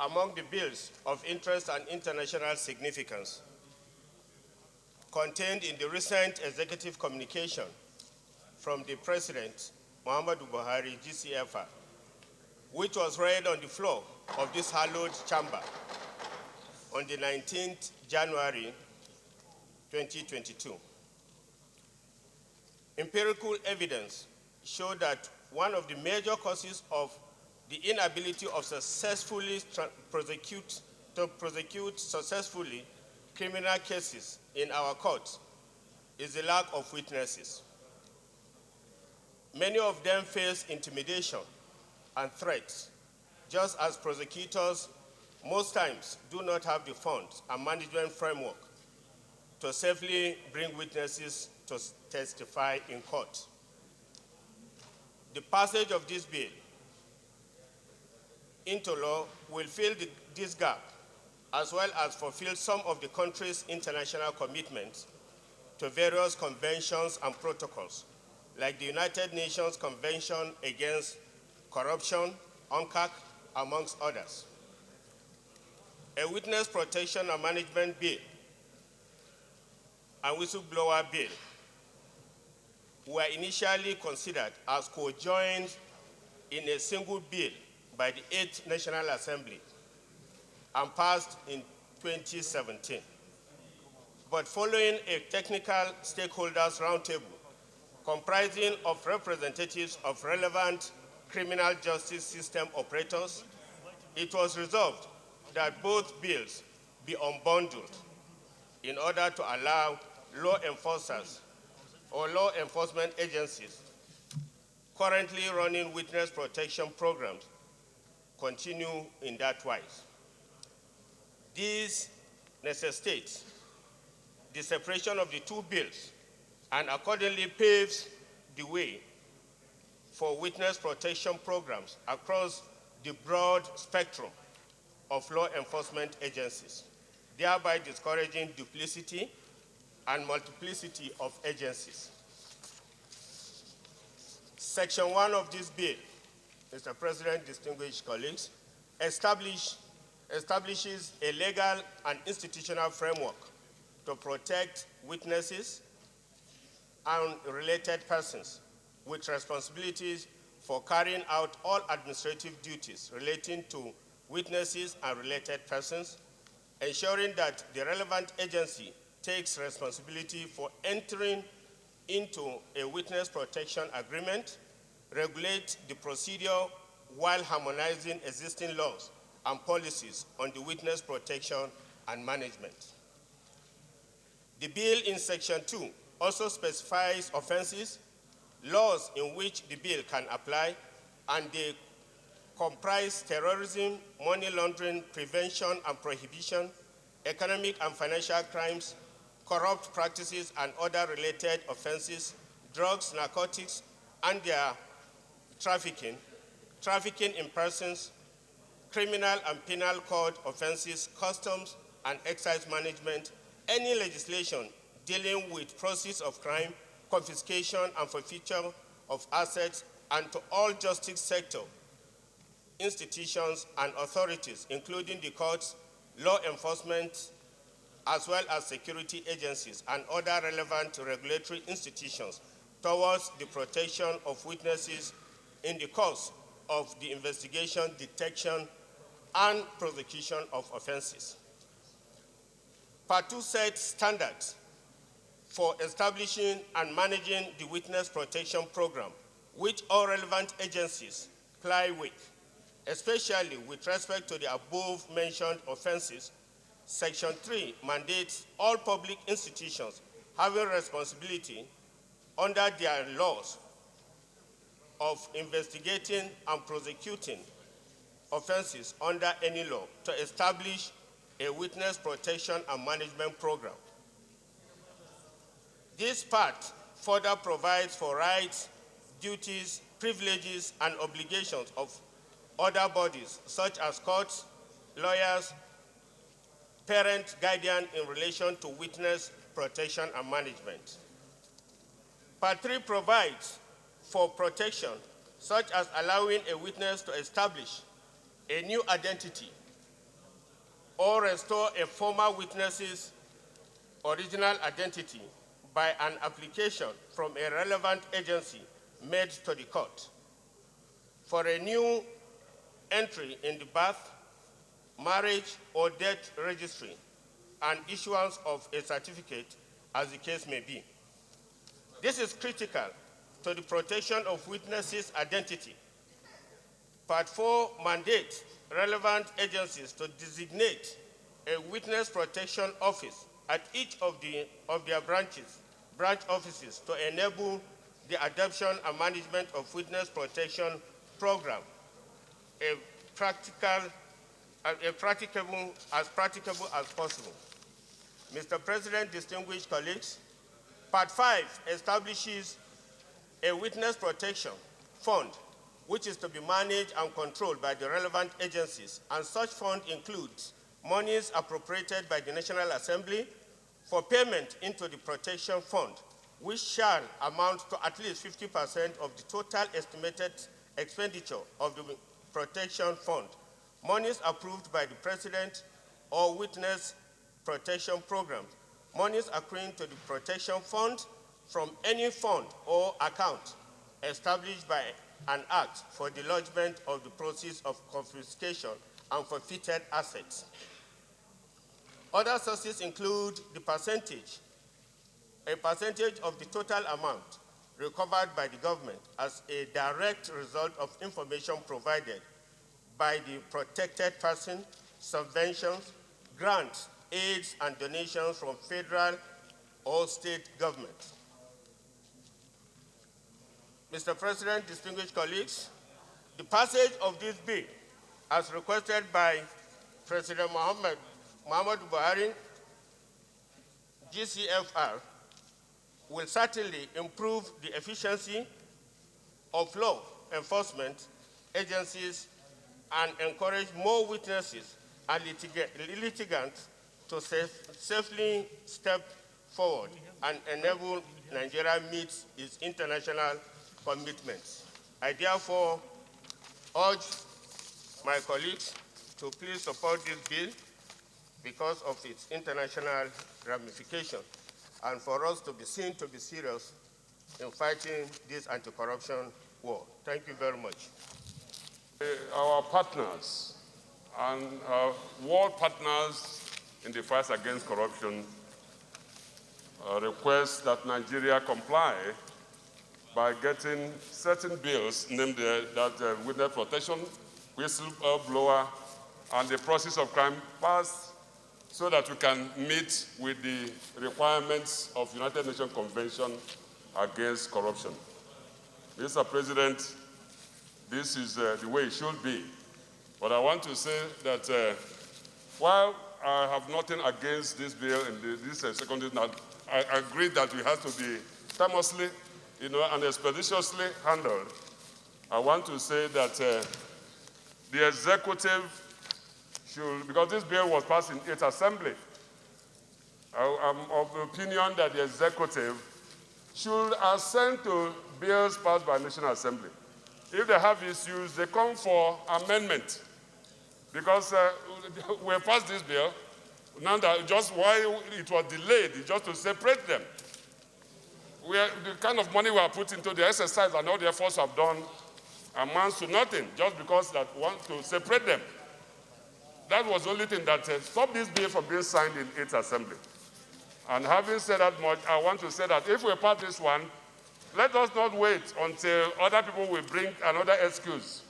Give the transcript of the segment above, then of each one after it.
Among the bills of interest and international significance contained in the recent executive communication from the President Muhammadu Buhari, GCFR, which was read on the floor of this hallowed chamber on the 19th January 2022. Empirical evidence showed that one of the major causes of the inability of successfully prosecute successfully criminal cases in our courts is the lack of witnesses. Many of them face intimidation and threats, just as prosecutors most times do not have the funds and management framework to safely bring witnesses to testify in court. The passage of this bill into law will fill this gap, as well as fulfill some of the country's international commitments to various conventions and protocols, like the United Nations Convention Against Corruption, UNCAC, amongst others. A witness protection and management bill and whistleblower bill were initially considered as co-joined in a single bill by the 8th National Assembly and passed in 2017. But following a technical stakeholders roundtable comprising of representatives of relevant criminal justice system operators, it was resolved that both bills be unbundled in order to allow law enforcers or law enforcement agencies currently running witness protection programs continue in that wise. This necessitates the separation of the two bills and accordingly paves the way for witness protection programs across the broad spectrum of law enforcement agencies, thereby discouraging duplicity and multiplicity of agencies. Section 1 of this bill, Mr. President, distinguished colleagues, establishes a legal and institutional framework to protect witnesses and related persons with responsibilities for carrying out all administrative duties relating to witnesses and related persons, ensuring that the relevant agency takes responsibility for entering into a witness protection agreement, regulate the procedure while harmonizing existing laws and policies on the witness protection and management. The bill in Section 2 also specifies offenses, laws in which the bill can apply, and they comprise terrorism, money laundering, prevention and prohibition, economic and financial crimes, corrupt practices and other related offenses, drugs, narcotics, and their trafficking, trafficking in persons, criminal and penal code offenses, customs and excise management, any legislation dealing with proceeds of crime, confiscation and forfeiture of assets, and to all justice sector institutions and authorities, including the courts, law enforcement, as well as security agencies and other relevant regulatory institutions towards the protection of witnesses in the course of the investigation, detection, and prosecution of offenses. Part 2 sets standards for establishing and managing the witness protection program, which all relevant agencies comply with, especially with respect to the above-mentioned offenses. Section 3 mandates all public institutions having responsibility under their laws of investigating and prosecuting offenses under any law to establish a witness protection and management program. This part further provides for rights, duties, privileges, and obligations of other bodies, such as courts, lawyers, parent, guardian in relation to witness protection and management. Part 3 provides for protection, such as allowing a witness to establish a new identity or restore a former witness's original identity by an application from a relevant agency made to the court. For a new entry in the birth, marriage, or death registry, and issuance of a certificate, as the case may be. This is critical to the protection of witnesses' identity. Part 4 mandates relevant agencies to designate a witness protection office at each of their branch offices to enable the adoption and management of witness protection program, as practicable as possible. Mr. President, distinguished colleagues, Part 5 establishes a witness protection fund, which is to be managed and controlled by the relevant agencies, and such fund includes monies appropriated by the National Assembly for payment into the protection fund, which shall amount to at least 50% of the total estimated expenditure of the protection fund, monies approved by the President or witness protection programs, monies accruing to the protection fund from any fund or account established by an act for the lodgement of the proceeds of confiscation and forfeited assets. Other sources include a percentage of the total amount recovered by the government as a direct result of information provided by the protected person, subventions, grants, aids, and donations from federal or state governments. Mr. President, distinguished colleagues, the passage of this bill, as requested by President Muhammadu Buhari, GCFR, will certainly improve the efficiency of law enforcement agencies and encourage more witnesses and litigants to safely step forward and enable Nigeria meet its international commitments. I therefore urge my colleagues to please support this bill because of its international ramifications, and for us to be seen to be serious in fighting this anti-corruption war. Thank you very much. Our partners and our world partners in the fight against corruption request that Nigeria comply by getting certain bills, named that witness protection, whistleblower, and the process of crime passed so that we can meet with the requirements of United Nations Convention against corruption. Mr. President, this is the way it should be. But I want to say that while I have nothing against this bill and this second, I agree that we have to be timelessly, and expeditiously handled. I want to say that the executive should, because this bill was passed in its assembly, I'm of the opinion that the executive should assent to bills passed by the National Assembly. If they have issues, they come for amendment. Because we passed this bill, now that just why it was delayed is just to separate them. The kind of money we have put into the exercise and all the efforts have done amounts to nothing, just because that want to separate them. That was the only thing that stopped this bill from being signed in its assembly. And having said that much, I want to say that if we pass this one, let us not wait until other people will bring another excuse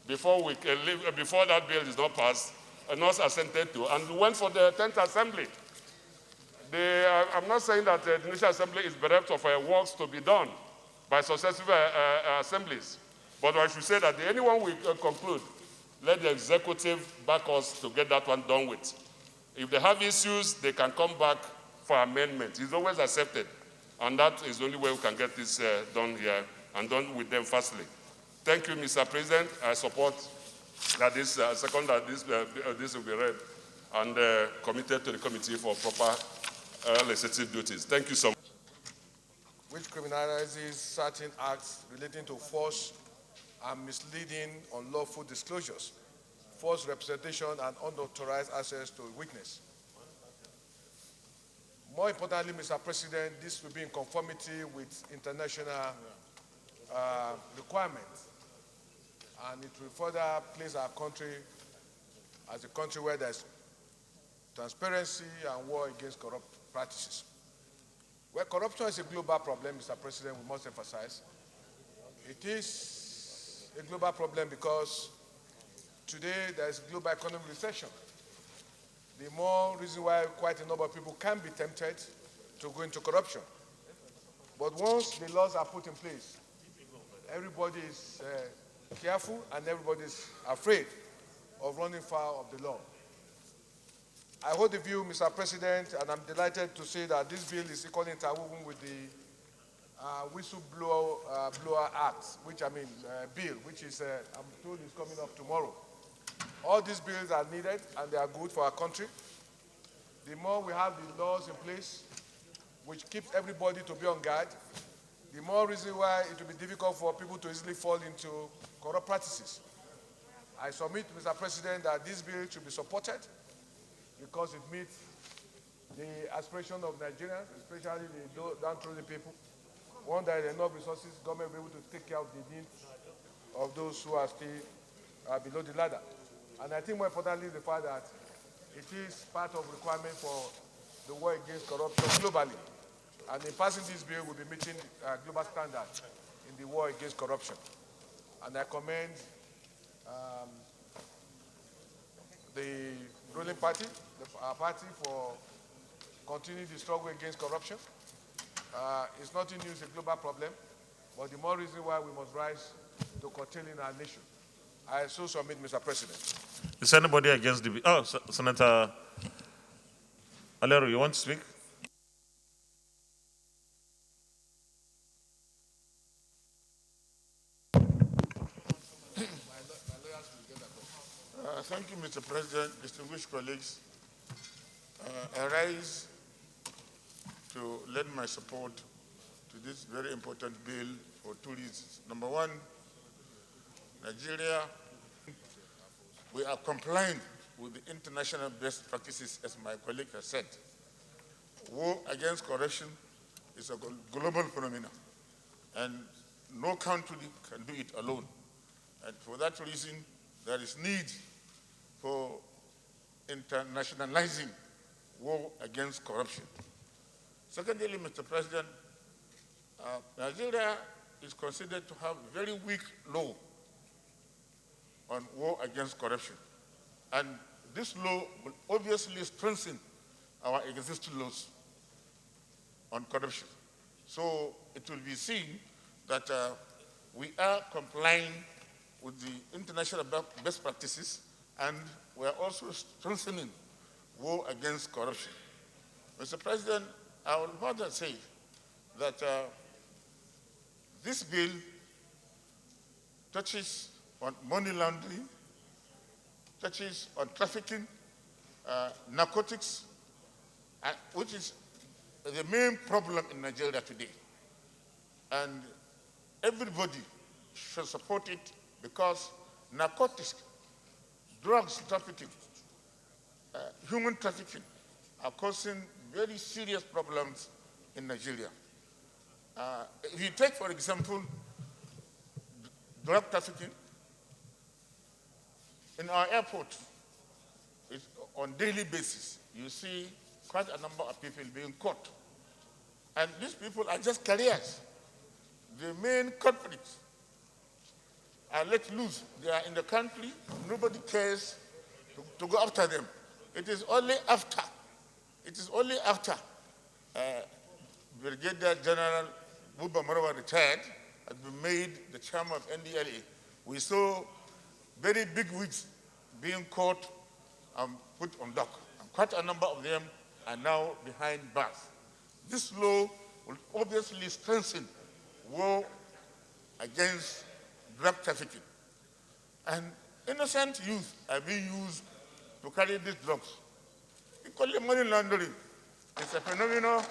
before that bill is not passed and not assented to, and we went for the 10th assembly. I'm not saying that the National Assembly is bereft of works to be done by successive assemblies, but I should say that anyone we conclude, let the executive back us to get that one done with. If they have issues, they can come back for amendment. It's always accepted, and that is the only way we can get this done here and done with them fastly. Thank you, Mr. President. I support that this this will be read and committed to the committee for proper legislative duties. Thank you so much. Which criminalizes certain acts relating to false and misleading unlawful disclosures forced representation, and unauthorized access to a witness. More importantly, Mr. President, this will be in conformity with international requirements, and it will further place our country as a country where there's transparency and war against corrupt practices. Well, corruption is a global problem, Mr. President, we must emphasize. It is a global problem because today there is a global economic recession. The more reason why quite a number of people can be tempted to go into corruption. But once the laws are put in place, everybody is careful and everybody is afraid of running foul of the law. I hold the view, Mr. President, and I'm delighted to say that this bill is equally interwoven with the Whistleblower Act, bill, which is, I'm told is coming up tomorrow. All these bills are needed and they are good for our country. The more we have the laws in place, which keeps everybody to be on guard, the more reason why it will be difficult for people to easily fall into corrupt practices. I submit, Mr. President, that this bill should be supported because it meets the aspiration of Nigerians, especially the downtrodden people. One, there are enough resources, government will be able to take care of the needs of those who are still below the ladder. And I think more importantly, the fact that it is part of requirement for the war against corruption globally. And in passing this bill, we'll be meeting global standards in the war against corruption. And I commend the ruling party, our party, for continuing the struggle against corruption. It's nothing new, it's a global problem, but the more reason why we must rise to curtailing our nation. I so submit, Mr. President. Is anybody against the bill? Oh, Senator Alero, you want to speak? Thank you, Mr. President, distinguished colleagues. I rise to lend my support to this very important bill for two reasons. Number one, Nigeria, we are complying with the international best practices, as my colleague has said. War against corruption is a global phenomenon, and no country can do it alone. And for that reason, there is need for internationalizing war against corruption. Secondly, Mr. President, Nigeria is considered to have a very weak law on war against corruption. And this law will obviously strengthen our existing laws on corruption. So it will be seen that we are complying with the international best practices, and we are also strengthening war against corruption. Mr. President, I will further say that this bill touches on money laundering, touches on trafficking, narcotics, which is the main problem in Nigeria today. And everybody should support it because narcotics, drugs trafficking, human trafficking are causing very serious problems in Nigeria. If you take, for example, drug trafficking, in our airport, on a daily basis, you see quite a number of people being caught. And these people are just carriers. The main culprits are let loose. They are in the country. Nobody cares to go after them. It is only after Brigadier General Buba Marwa retired, had been made the chairman of NDLA, we saw very big wigs being caught and put on dock. And quite a number of them are now behind bars. This law will obviously strengthen war against drug trafficking. And innocent youth are being used to carry these drugs. Equally, money laundering is a phenomenon.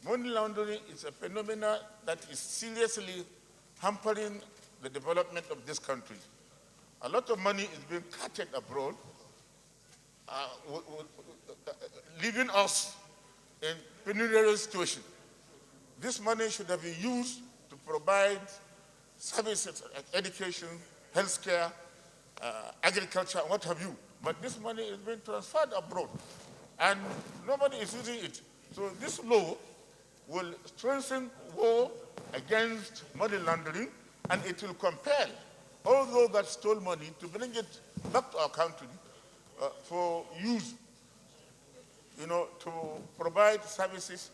Money laundering is a phenomenon that is seriously hampering the development of this country. a lot of money is being carted abroad, leaving us in pecuniary situation. This money should have been used to provide services like education, healthcare, agriculture, what have you. But this money is being transferred abroad, and nobody is using it. So this law will strengthen war against money laundering, and it will compel all those that stole money to bring it back to our country for use, to provide services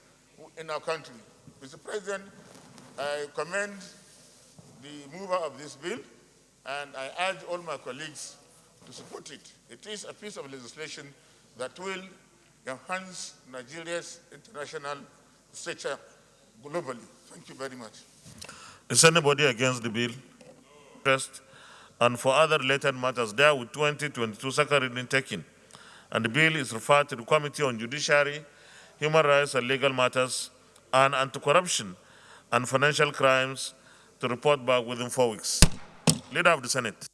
in our country. Mr. President, I commend the mover of this bill, and I urge all my colleagues to support it. It is a piece of legislation that will enhance Nigeria's international stature globally. Thank you very much. Is anybody against the bill? And for other related matters, there with 2022 second reading taken, and the bill is referred to the Committee on Judiciary, Human Rights and Legal Matters, and Anti-Corruption and Financial Crimes to report back within 4 weeks. Leader of the Senate.